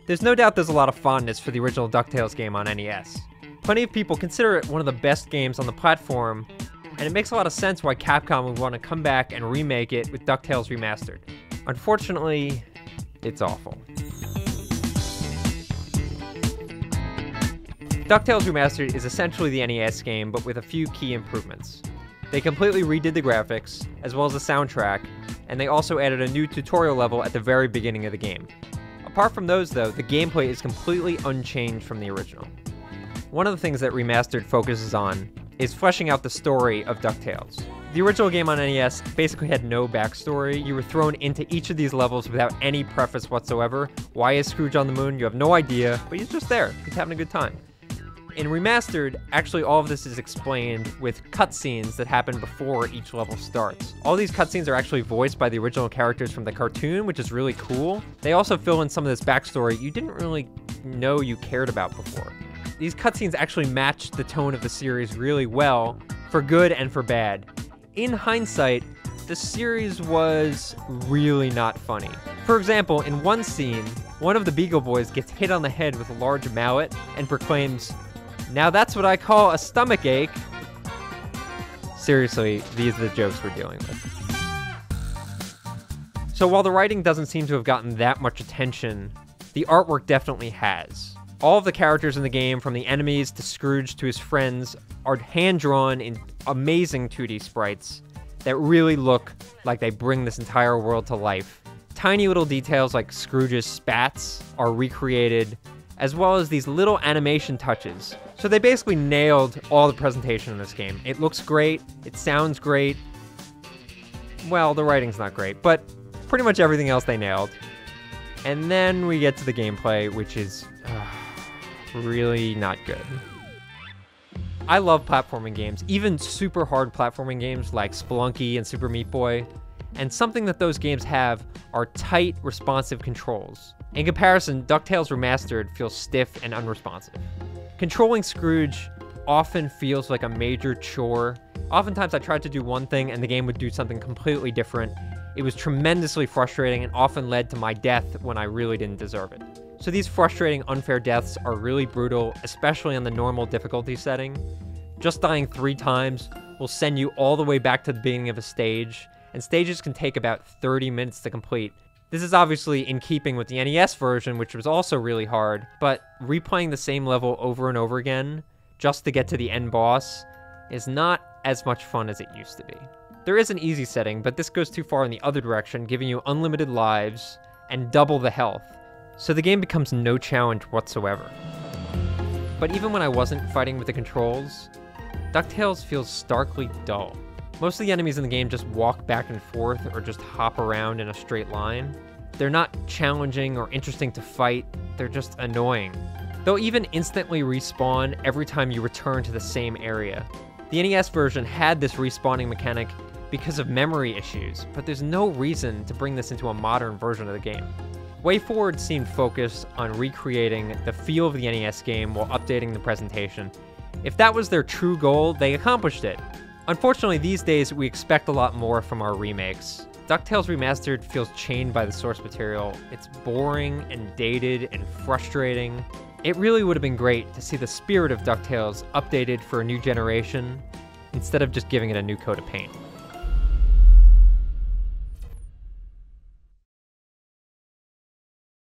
There's no doubt there's a lot of fondness for the original DuckTales game on NES. Plenty of people consider it one of the best games on the platform, and it makes a lot of sense why Capcom would want to come back and remake it with DuckTales Remastered. Unfortunately, it's awful. DuckTales Remastered is essentially the NES game, but with a few key improvements. They completely redid the graphics, as well as the soundtrack, and they also added a new tutorial level at the very beginning of the game. Apart from those, though, the gameplay is completely unchanged from the original. One of the things that Remastered focuses on is fleshing out the story of DuckTales. The original game on NES basically had no backstory. You were thrown into each of these levels without any preface whatsoever. Why is Scrooge on the moon? You have no idea, but he's just there. He's having a good time. In Remastered, actually all of this is explained with cutscenes that happen before each level starts. All these cutscenes are actually voiced by the original characters from the cartoon, which is really cool. They also fill in some of this backstory you didn't really know you cared about before. These cutscenes actually match the tone of the series really well, for good and for bad. In hindsight, the series was really not funny. For example, in one scene, one of the Beagle Boys gets hit on the head with a large mallet and proclaims, "Now that's what I call a stomach ache." Seriously, these are the jokes we're dealing with. So while the writing doesn't seem to have gotten that much attention, the artwork definitely has. All of the characters in the game, from the enemies to Scrooge to his friends, are hand-drawn in amazing 2D sprites that really look like they bring this entire world to life. Tiny little details like Scrooge's spats are recreated, as well as these little animation touches. So they basically nailed all the presentation in this game. It looks great, it sounds great. Well, the writing's not great, but pretty much everything else they nailed. And then we get to the gameplay, which is really not good. I love platforming games, even super hard platforming games like Spelunky and Super Meat Boy, and something that those games have are tight, responsive controls. In comparison, DuckTales Remastered feels stiff and unresponsive. Controlling Scrooge often feels like a major chore. Oftentimes I tried to do one thing and the game would do something completely different. It was tremendously frustrating and often led to my death when I really didn't deserve it. So these frustrating, unfair deaths are really brutal, especially on the normal difficulty setting. Just dying 3 times will send you all the way back to the beginning of a stage, and stages can take about 30 minutes to complete. This is obviously in keeping with the NES version, which was also really hard, but replaying the same level over and over again, just to get to the end boss, is not as much fun as it used to be. There is an easy setting, but this goes too far in the other direction, giving you unlimited lives and double the health, so the game becomes no challenge whatsoever. But even when I wasn't fighting with the controls, DuckTales feels starkly dull. Most of the enemies in the game just walk back and forth or just hop around in a straight line. They're not challenging or interesting to fight, they're just annoying. They'll even instantly respawn every time you return to the same area. The NES version had this respawning mechanic because of memory issues, but there's no reason to bring this into a modern version of the game. WayForward seemed focused on recreating the feel of the NES game while updating the presentation. If that was their true goal, they accomplished it. Unfortunately, these days, we expect a lot more from our remakes. DuckTales Remastered feels chained by the source material. It's boring and dated and frustrating. It really would have been great to see the spirit of DuckTales updated for a new generation, instead of just giving it a new coat of paint.